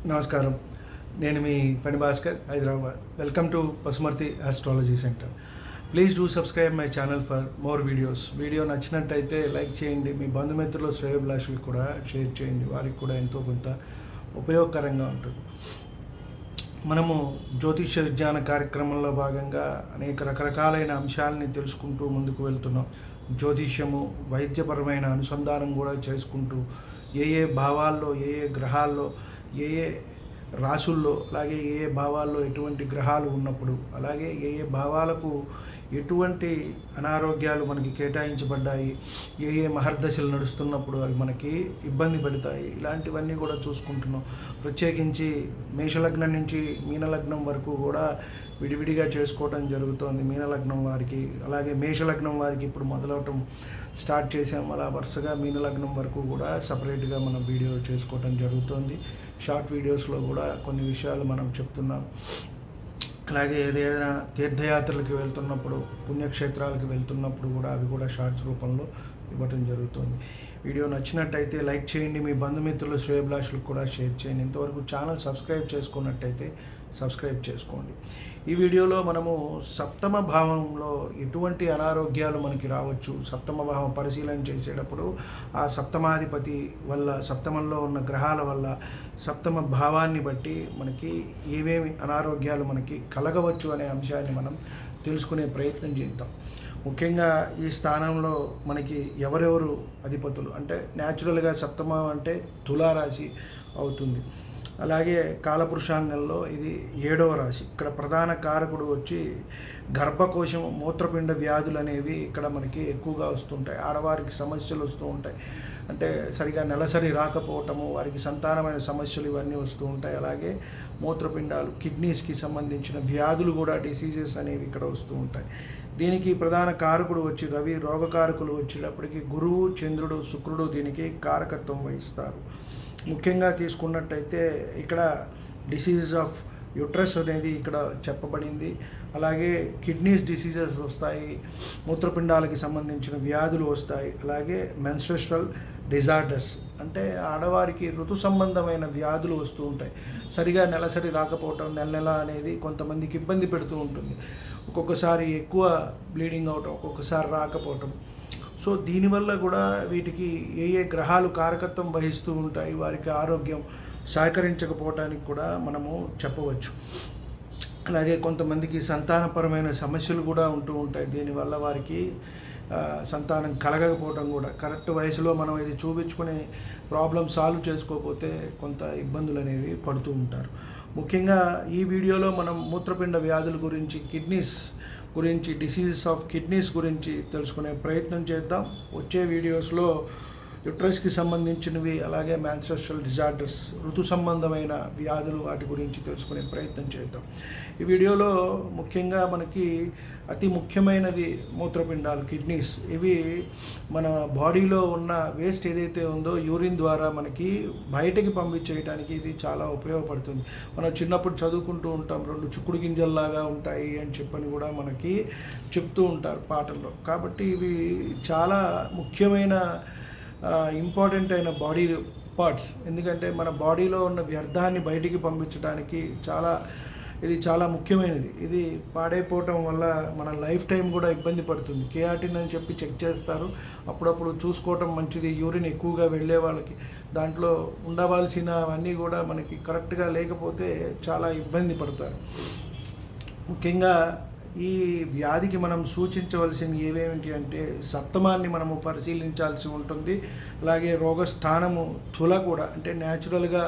నమస్కారం. నేను మీ పని Bhaskar, Hyderabad. Welcome to Pasumarthi astrology centre. Please do subscribe my channel for more videos. Video నచ్చినట్టయితే like చేయండి. మీ బంధుమిత్రులు శ్రేయోభిలాషులకు కూడా షేర్ చేయండి. వారికి కూడా ఎంతో కొంత ఉపయోగకరంగా ఉంటుంది. మనము జ్యోతిష విజ్ఞాన కార్యక్రమంలో భాగంగా అనేక రకరకాలైన అంశాలని తెలుసుకుంటూ ముందుకు వెళ్తున్నాం. జ్యోతిష్యము, వైద్యపరమైన అనుసంధానం కూడా చేసుకుంటూ ఏ భావాల్లో, ఏ గ్రహాల్లో, ఏ రాసుల్లో, అలాగే ఏ భావాల్లో ఎటువంటి గ్రహాలు ఉన్నప్పుడు, అలాగే ఏ భావాలకు ఎటువంటి అనారోగ్యాలు మనకి కేటాయించబడ్డాయి, ఏ మహర్దశలు నడుస్తున్నప్పుడు అవి మనకి ఇబ్బంది పెడతాయి, ఇలాంటివన్నీ కూడా చూసుకుంటున్నాం. ప్రత్యేకించి మేషలగ్నం నుంచి మీనలగ్నం వరకు కూడా విడివిడిగా చేసుకోవటం జరుగుతోంది. మీనలగ్నం వారికి, అలాగే మేషలగ్నం వారికి ఇప్పుడు మొదలవటం స్టార్ట్ చేసాం. అలా వరుసగా మీనలగ్నం వరకు కూడా సపరేట్గా మనం వీడియో చేసుకోవటం జరుగుతోంది. షార్ట్ వీడియోస్లో కూడా కొన్ని విషయాలు మనం చెప్తున్నాం. అలాగే ఏదైనా తీర్థయాత్రలకు వెళ్తున్నప్పుడు, పుణ్యక్షేత్రాలకు వెళ్తున్నప్పుడు కూడా అవి కూడా షార్ట్స్ రూపంలో ఇవ్వటం జరుగుతుంది. వీడియో నచ్చినట్టయితే లైక్ చేయండి. మీ బంధుమిత్రులు శ్రేయోభిలాషులకు కూడా షేర్ చేయండి. ఇంతవరకు ఛానల్ సబ్స్క్రైబ్ చేసుకున్నట్టయితే సబ్స్క్రైబ్ చేసుకోండి. ఈ వీడియోలో మనము సప్తమ భావంలో ఎటువంటి అనారోగ్యాలు మనకి రావచ్చు, సప్తమ భావం పరిశీలన చేసేటప్పుడు ఆ సప్తమాధిపతి వల్ల, సప్తమంలో ఉన్న గ్రహాల వల్ల, సప్తమ భావాన్ని బట్టి మనకి ఏమేమి అనారోగ్యాలు మనకి కలగవచ్చు అనే అంశాన్ని మనం తెలుసుకునే ప్రయత్నం చేద్దాం. ముఖ్యంగా ఈ స్థానంలో మనకి ఎవరెవరు అధిపతులు అంటే, న్యాచురల్గా సప్తమం అంటే తులారాశి అవుతుంది. అలాగే కాలపురుషాంగంలో ఇది 7వ రాశి. ఇక్కడ ప్రధాన కారకుడు వచ్చి గర్భకోశం, మూత్రపిండ వ్యాధులు అనేవి ఇక్కడ మనకి ఎక్కువగా వస్తుంటాయి. ఆడవారికి సమస్యలు వస్తూ ఉంటాయి. అంటే సరిగా నెలసరి రాకపోవటము, వారికి సంతానమైన సమస్యలు ఇవన్నీ వస్తూ ఉంటాయి. అలాగే మూత్రపిండాలు, కిడ్నీస్కి సంబంధించిన వ్యాధులు కూడా, డిసీజెస్ అనేవి ఇక్కడ వస్తూ ఉంటాయి. దీనికి ప్రధాన కారకుడు వచ్చి రవి. రోగకారకులు వచ్చేటప్పటికి గురువు, చంద్రుడు, శుక్రుడు దీనికి కారకత్వం వహిస్తారు. ముఖ్యంగా తీసుకున్నట్టయితే ఇక్కడ డిసీజెస్ ఆఫ్ యూట్రస్ అనేది ఇక్కడ చెప్పబడింది. అలాగే కిడ్నీస్ డిసీజెస్ వస్తాయి, మూత్రపిండాలకి సంబంధించిన వ్యాధులు వస్తాయి. అలాగే మెన్స్ట్రువల్ డిజార్డర్స్ అంటే ఆడవారికి ఋతు సంబంధమైన వ్యాధులు వస్తూ ఉంటాయి. సరిగా నెలసరి రాకపోవటం, నెల అనేది కొంతమందికి ఇబ్బంది పెడుతూ ఉంటుంది. ఒక్కొక్కసారి ఎక్కువ బ్లీడింగ్ అవటం, ఒక్కొక్కసారి రాకపోవటం. సో దీనివల్ల కూడా వీటికి ఏ గ్రహాలు కారకత్వం వహిస్తూ ఉంటాయి, వారికి ఆరోగ్యం సహకరించకపోవటానికి కూడా మనము చెప్పవచ్చు. అలాగే కొంతమందికి సంతానపరమైన సమస్యలు కూడా ఉంటూ ఉంటాయి. దీనివల్ల వారికి సంతానం కలగకపోవడం కూడా, కరెక్ట్ వయసులో మనం ఇది చూపించుకునే ప్రాబ్లం సాల్వ్ చేసుకోకపోతే కొంత ఇబ్బందులు అనేవి పడుతూ ఉంటారు. ముఖ్యంగా ఈ వీడియోలో మనం మూత్రపిండ వ్యాధుల గురించి, కిడ్నీస్ గురించి, డిసీజెస్ ఆఫ్ కిడ్నీస్ గురించి తెలుసుకునే ప్రయత్నం చేద్దాం. వచ్చే వీడియోస్లో యుట్రస్కి సంబంధించినవి, అలాగే మెన్స్ట్రువల్ డిజార్డర్స్, ఋతు సంబంధమైన వ్యాధులు, వాటి గురించి తెలుసుకునే ప్రయత్నం చేద్దాం. ఈ వీడియోలో ముఖ్యంగా మనకి అతి ముఖ్యమైనది మూత్రపిండాలు, కిడ్నీస్. ఇవి మన బాడీలో ఉన్న వేస్ట్ ఏదైతే ఉందో యూరిన్ ద్వారా మనకి బయటకి పంపించేయడానికి ఇది చాలా ఉపయోగపడుతుంది. మనం చిన్నప్పుడు చదువుకుంటూ ఉంటాం, 2 చిక్కుడు గింజల్లాగా ఉంటాయి అని చెప్పని కూడా మనకి చెప్తూ ఉంటారు పాటల్లో. కాబట్టి ఇవి చాలా ముఖ్యమైన ఇంపార్టెంట్ అయిన బాడీ పార్ట్స్. ఎందుకంటే మన బాడీలో ఉన్న వ్యర్థాన్ని బయటికి పంపించడానికి ఇది చాలా ముఖ్యమైనది. ఇది పాడైపోవటం వల్ల మన లైఫ్ టైం కూడా ఇబ్బంది పడుతుంది. కేఆర్టిన్ అని చెప్పి చెక్ చేస్తారు, అప్పుడప్పుడు చూసుకోవటం మంచిది. యూరిన్ ఎక్కువగా వెళ్ళే వాళ్ళకి దాంట్లో ఉండవలసినవన్నీ కూడా మనకి కరెక్ట్గా లేకపోతే చాలా ఇబ్బంది పడతారు. ముఖ్యంగా ఈ వ్యాధికి మనం సూచించవలసినవి ఏవేమిటి అంటే, సప్తమాన్ని మనము పరిశీలించాల్సి ఉంటుంది. అలాగే రోగస్థానము తుల కూడా, అంటే న్యాచురల్గా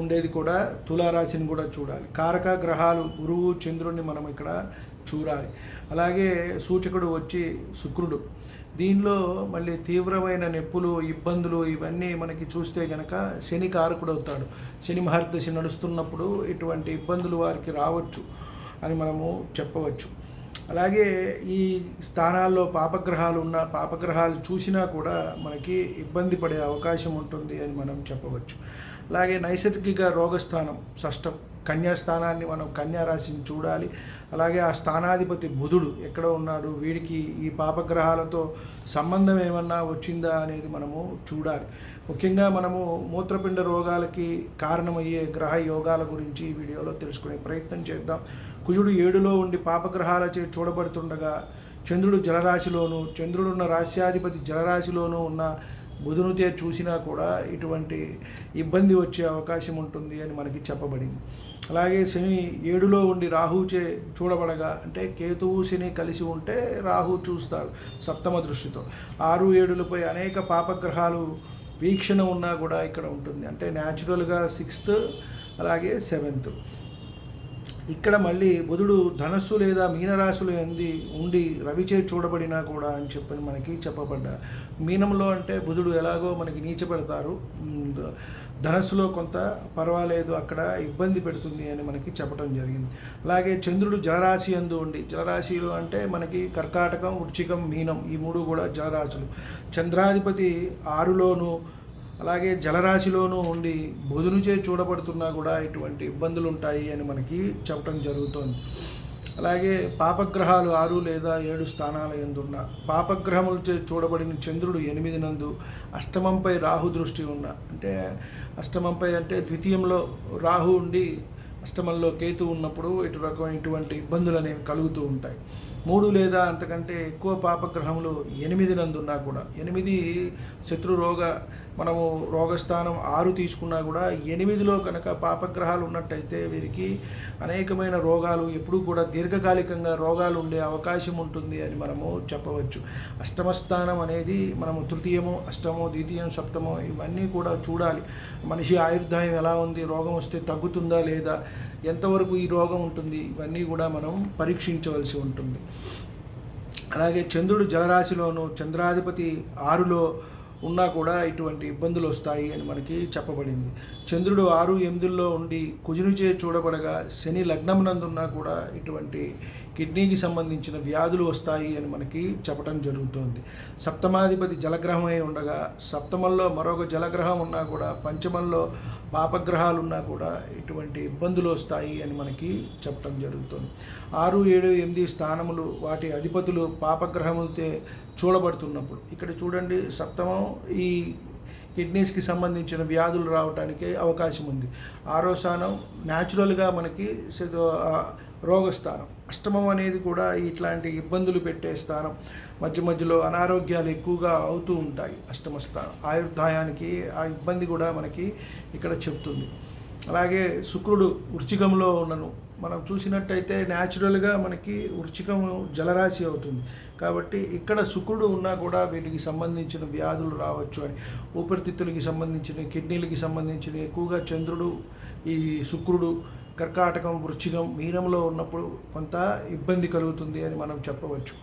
ఉండేది కూడా తులారాశిని కూడా చూడాలి. కారక గ్రహాలు గురువు, చంద్రుడిని మనం ఇక్కడ చూడాలి. అలాగే సూచకుడు వచ్చి శుక్రుడు. దీనిలో మళ్ళీ తీవ్రమైన నొప్పులు, ఇబ్బందులు ఇవన్నీ మనకి చూస్తే కనుక శని కారకుడు అవుతాడు. శని మహర్దశ నడుస్తున్నప్పుడు ఇటువంటి ఇబ్బందులు వారికి రావచ్చు అని మనము చెప్పవచ్చు. అలాగే ఈ స్థానాల్లో పాపగ్రహాలు చూసినా కూడా మనకి ఇబ్బంది పడే అవకాశం ఉంటుంది అని మనం చెప్పవచ్చు. అలాగే నైసర్గిక రోగస్థానం షష్టం, కన్యాస్థానాన్ని మనం కన్యారాశిని చూడాలి. అలాగే ఆ స్థానాధిపతి బుధుడు ఎక్కడ ఉన్నాడు, వీడికి ఈ పాపగ్రహాలతో సంబంధం ఏమన్నా వచ్చిందా అనేది మనము చూడాలి. ముఖ్యంగా మనము మూత్రపిండ రోగాలకి కారణమయ్యే గ్రహ యోగాల గురించి ఈ వీడియోలో తెలుసుకునే ప్రయత్నం చేద్దాం. కుజుడు 7లో ఉండి పాపగ్రహాలచే చూడబడుతుండగా చంద్రుడు జలరాశిలోను, చంద్రుడున్న రాశ్యాధిపతి జలరాశిలోనూ ఉన్న బుధునితే చూసినా కూడా ఇటువంటి ఇబ్బంది వచ్చే అవకాశం ఉంటుంది అని మనకి చెప్పబడింది. అలాగే శని 7లో ఉండి రాహుచే చూడబడగా, అంటే కేతువు శని కలిసి ఉంటే రాహు చూస్తారు సప్తమ దృష్టితో. 6, 7లపై అనేక పాపగ్రహాలు వీక్షణ ఉన్నా కూడా ఇక్కడ ఉంటుంది. అంటే న్యాచురల్గా 6th అలాగే 7th. ఇక్కడ మళ్ళీ బుధుడు ధనస్సు లేదా మీనరాశులు ఉండి రవిచే చూడబడినా కూడా అని చెప్పని మనకి చెప్పబడ్డారు. మీనంలో అంటే బుధుడు ఎలాగో మనకి నీచపెడతారు, ధనస్సులో కొంత పర్వాలేదు, అక్కడ ఇబ్బంది పెడుతుంది అని మనకి చెప్పడం జరిగింది. అలాగే చంద్రుడు జలరాశి యందు ఉండి, జలరాశిలో అంటే మనకి కర్కాటకం, వృశ్చికం, మీనం ఈ 3 కూడా జలరాశులు. చంద్రాధిపతి 6లోను అలాగే జలరాశిలోనూ ఉండి బుధునిచే చూడబడుతున్నా కూడా ఇటువంటి ఇబ్బందులు ఉంటాయి అని మనకి చెప్పడం జరుగుతుంది. అలాగే పాపగ్రహాలు 6 లేదా 7 స్థానాల యందున్న పాపగ్రహములచే చూడబడిన చంద్రుడు 8 నందు అష్టమంపై రాహు దృష్టి ఉన్న, అంటే అష్టమంపై అంటే ద్వితీయంలో రాహు ఉండి అష్టమంలో కేతు ఉన్నప్పుడు ఇటువంటి ఇబ్బందులు అనేవి కలుగుతూ ఉంటాయి. 3 లేదా అంతకంటే ఎక్కువ పాపగ్రహములు 8 నందున్నా కూడా, 8 శత్రు రోగ మనము రోగస్థానం 6 తీసుకున్నా కూడా 8లో కనుక పాపగ్రహాలు ఉన్నట్టయితే వీరికి అనేకమైన రోగాలు, ఎప్పుడూ కూడా దీర్ఘకాలికంగా రోగాలు ఉండే అవకాశం ఉంటుంది అని మనము చెప్పవచ్చు. అష్టమస్థానం అనేది మనము తృతీయము, అష్టమో, ద్వితీయం, సప్తమో ఇవన్నీ కూడా చూడాలి. మనిషి ఆయుర్దాయం ఎలా ఉంది, రోగం వస్తే తగ్గుతుందా లేదా, ఎంతవరకు ఈ రోగం ఉంటుంది, ఇవన్నీ కూడా మనం పరీక్షించవలసి ఉంటుంది. అలాగే చంద్రుడు జలరాశిలోను, చంద్రాధిపతి 6లో ఉన్నా కూడా ఇటువంటి ఇబ్బందులు వస్తాయి అని మనకి చెప్పబడింది. చంద్రుడు 6, 8లో ఉండి కుజునిచే చూడబడగా శని లగ్నమునందున్నా కూడా ఇటువంటి కిడ్నీకి సంబంధించిన వ్యాధులు వస్తాయి అని మనకి చెప్పడం జరుగుతుంది. సప్తమాధిపతి జలగ్రహమై ఉండగా, సప్తమంలో మరొక జలగ్రహం ఉన్నా కూడా, పంచమంలో పాపగ్రహాలు ఉన్నా కూడా ఇటువంటి ఇబ్బందులు వస్తాయి అని మనకి చెప్పడం జరుగుతుంది. 6, 7, 8 స్థానములు వాటి అధిపతులు పాపగ్రహములతో చూడబడుతున్నప్పుడు, ఇక్కడ చూడండి సప్తమం ఈ కిడ్నీస్కి సంబంధించిన వ్యాధులు రావడానికి అవకాశం ఉంది. 6వ స్థానం న్యాచురల్గా మనకి రోగస్థానం. అష్టమం అనేది కూడా ఇట్లాంటి ఇబ్బందులు పెట్టే స్థానం, మధ్య మధ్యలో అనారోగ్యాలు ఎక్కువగా అవుతూ ఉంటాయి. అష్టమ స్థానం ఆయుర్దాయానికి ఆ ఇబ్బంది కూడా మనకి ఇక్కడ చెప్తుంది. అలాగే శుక్రుడు వృశ్చికంలో ఉన్నను మనం చూసినట్టయితే న్యాచురల్గా మనకి వృశ్చికం జలరాశి అవుతుంది కాబట్టి ఇక్కడ శుక్రుడు ఉన్నా కూడా వీటికి సంబంధించిన వ్యాధులు రావచ్చు అని, ఊపిరితిత్తులకి సంబంధించిన, కిడ్నీలకి సంబంధించిన ఎక్కువగా చంద్రుడు, ఈ శుక్రుడు కర్కాటకం, వృశ్చికం, మీనంలో ఉన్నప్పుడు కొంత ఇబ్బంది కలుగుతుంది అని మనం చెప్పవచ్చు.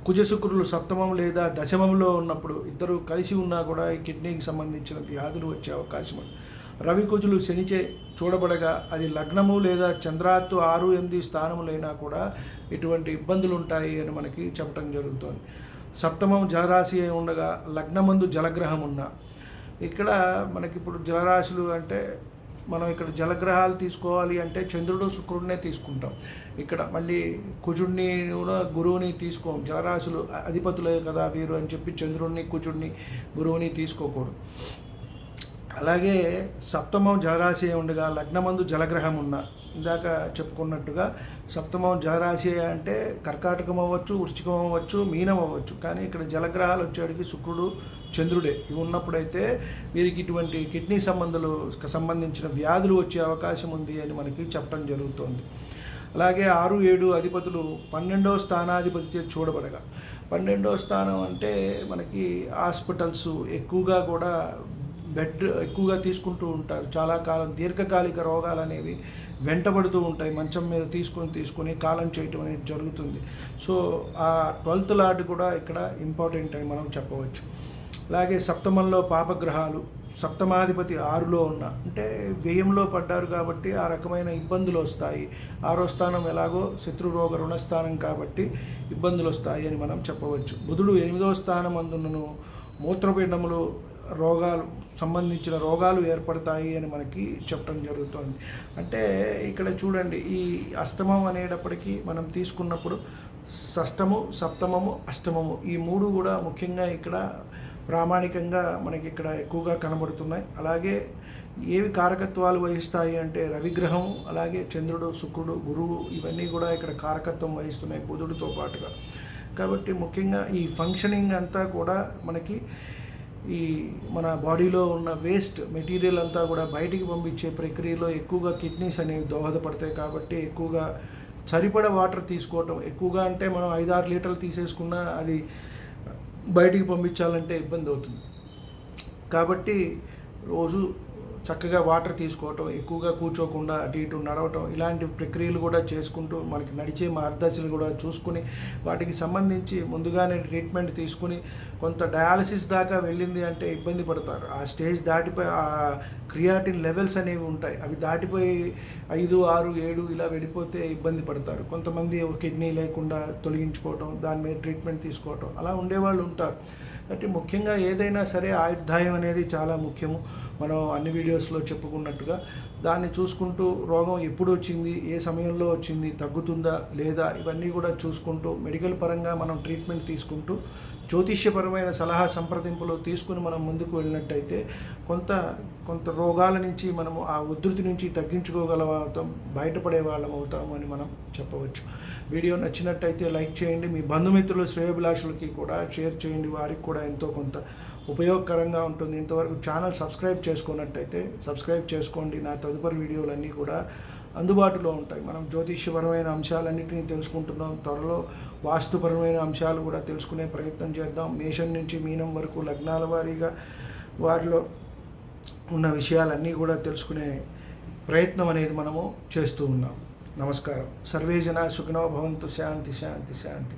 కుజశుక్రులు సప్తమం లేదా దశమంలో ఉన్నప్పుడు ఇద్దరు కలిసి ఉన్నా కూడా ఈ కిడ్నీకి సంబంధించిన వ్యాధులు వచ్చే అవకాశం ఉంది. రవి కుజులు శనిచే చూడబడగా అది లగ్నము లేదా చంద్రాత్తు 6, 8 స్థానములైనా కూడా ఇటువంటి ఇబ్బందులు ఉంటాయి అని మనకి చెప్పడం జరుగుతుంది. సప్తమం జలరాశి అయి ఉండగా లగ్నమందు జలగ్రహం ఉన్న, ఇక్కడ మనకి ఇప్పుడు జలరాశులు అంటే మనం ఇక్కడ జలగ్రహాలు తీసుకోవాలి అంటే చంద్రుడు, శుక్రుడినే తీసుకుంటాం. ఇక్కడ మళ్ళీ కుజుడిని, గురువుని తీసుకోం. జలరాశులు అధిపతులే కదా వీరు అని చెప్పి చంద్రుడిని, కుజుడిని, గురువుని తీసుకోకూడదు. అలాగే సప్తమం జలరాశి ఉండగా లగ్నమందు జలగ్రహం ఉన్న, ఇందాక చెప్పుకున్నట్టుగా సప్తమం జలరాశి అంటే కర్కాటకం అవ్వచ్చు, వృశ్చికం అవ్వచ్చు, మీనం అవ్వచ్చు, కానీ ఇక్కడ జలగ్రహాలు వచ్చేటికి శుక్రుడు, చంద్రుడే ఇవి ఉన్నప్పుడైతే వీరికి ఇటువంటి కిడ్నీ సంబంధించిన వ్యాధులు వచ్చే అవకాశం ఉంది అని మనకి చెప్పడం జరుగుతుంది. అలాగే 6, 7 అధిపతులు 12వ స్థానాధిపతితో చూడబడగా, 12వ స్థానం అంటే మనకి హాస్పిటల్స్ ఎక్కువగా కూడా బెడ్ ఎక్కువగా తీసుకుంటూ ఉంటారు. చాలా కాలం దీర్ఘకాలిక రోగాలు అనేవి వెంటబడుతూ ఉంటాయి. మంచం మీద తీసుకొని కాలం చేయటం అనేది జరుగుతుంది. సో ఆ 12th లార్డ్ కూడా ఇక్కడ ఇంపార్టెంట్ అని మనం చెప్పవచ్చు. అలాగే సప్తమంలో పాపగ్రహాలు, సప్తమాధిపతి 6లో ఉన్న, అంటే వ్యయంలో పడ్డారు కాబట్టి ఆ రకమైన ఇబ్బందులు వస్తాయి. 6వ స్థానం ఎలాగో శత్రురోగ రుణస్థానం కాబట్టి ఇబ్బందులు వస్తాయి అని మనం చెప్పవచ్చు. బుధుడు 8వ స్థానం అందును మూత్రపిండములు సంబంధించిన రోగాలు ఏర్పడతాయి అని మనకి చెప్పడం జరుగుతుంది. అంటే ఇక్కడ చూడండి, ఈ అష్టమం అనేటప్పటికీ మనం తీసుకున్నప్పుడు షష్టము, సప్తమము, అష్టమము ఈ 3 కూడా ముఖ్యంగా ఇక్కడ ప్రామాణికంగా మనకి ఇక్కడ ఎక్కువగా కనబడుతున్నాయి. అలాగే ఏవి కారకత్వాలు వహిస్తాయి అంటే రవిగ్రహం, అలాగే చంద్రుడు, శుక్రుడు, గురువు ఇవన్నీ కూడా ఇక్కడ కారకత్వం వహిస్తున్నాయి బుధుడితో పాటుగా. కాబట్టి ముఖ్యంగా ఈ ఫంక్షనింగ్ అంతా కూడా మనకి ఈ మన బాడీలో ఉన్న వేస్ట్ మెటీరియల్ అంతా కూడా బయటికి పంపించే ప్రక్రియలో ఎక్కువగా కిడ్నీస్ అనేవి దోహదపడతాయి. కాబట్టి ఎక్కువగా సరిపడ వాటర్ తీసుకోవటం, ఎక్కువగా అంటే మనం 5-6 లీటర్లు తీసేసుకున్నా అది బయటికి పంపించాలంటే ఇబ్బంది అవుతుంది. కాబట్టి రోజు చక్కగా వాటర్ తీసుకోవటం, ఎక్కువగా కూర్చోకుండా అటు ఇటు నడవటం, ఇలాంటి ప్రక్రియలు కూడా చేసుకుంటూ మనకి నడిచే మార్గదర్శనలు కూడా చూసుకుని వాటికి సంబంధించి ముందుగానే ట్రీట్మెంట్ తీసుకుని కొంత డయాలసిస్ దాకా వెళ్ళింది అంటే ఇబ్బంది పడతారు. ఆ స్టేజ్ దాటిపోయి ఆ క్రియాటిన్ లెవెల్స్ అనేవి ఉంటాయి, అవి దాటిపోయి 5, 6, 7 ఇలా వెళ్ళిపోతే ఇబ్బంది పడతారు. కొంతమంది కిడ్నీ లేకుండా తొలగించుకోవటం, దాని మీద ట్రీట్మెంట్ తీసుకోవటం అలా ఉండేవాళ్ళు ఉంటారు. అంటే ముఖ్యంగా ఏదైనా సరే ఆయుర్దాయం అనేది చాలా ముఖ్యము. మనం అన్ని వీడియోస్లో చెప్పుకున్నట్టుగా దాన్ని చూసుకుంటూ రోగం ఎప్పుడు వచ్చింది, ఏ సమయంలో వచ్చింది, తగ్గుతుందా లేదా, ఇవన్నీ కూడా చూసుకుంటూ మెడికల్ పరంగా మనం ట్రీట్మెంట్ తీసుకుంటూ జ్యోతిష్యపరమైన సలహా సంప్రదింపులు తీసుకుని మనం ముందుకు వెళ్ళినట్టయితే కొంత రోగాల నుంచి మనము ఆ ఉధృతి నుంచి తగ్గించుకోగలం, బయటపడే వాళ్ళం అవుతాము అని మనం చెప్పవచ్చు. వీడియో నచ్చినట్టయితే లైక్ చేయండి, మీ బంధుమిత్రులు శ్రేయోభిలాషులకి కూడా షేర్ చేయండి, వారికి కూడా ఎంతో కొంత ఉపయోగకరంగా ఉంటుంది. ఇంతవరకు ఛానల్ సబ్స్క్రైబ్ చేసుకున్నట్టయితే సబ్స్క్రైబ్ చేసుకోండి. నా తదుపరి వీడియోలన్నీ కూడా అందుబాటులో ఉంటాయి. మనం జ్యోతిష్యపరమైన అంశాలన్నింటినీ తెలుసుకుంటున్నాం. త్వరలో వాస్తుపరమైన అంశాలు కూడా తెలుసుకునే ప్రయత్నం చేద్దాం. మేషం నుంచి మీనం వరకు లగ్నాల వారీగా వారిలో ఉన్న విషయాలన్నీ కూడా తెలుసుకునే ప్రయత్నం అనేది మనము చేస్తూ ఉన్నాం. నమస్కారం. సర్వే జనా సుఖినో భవంతు. శాంతి శాంతి శాంతి.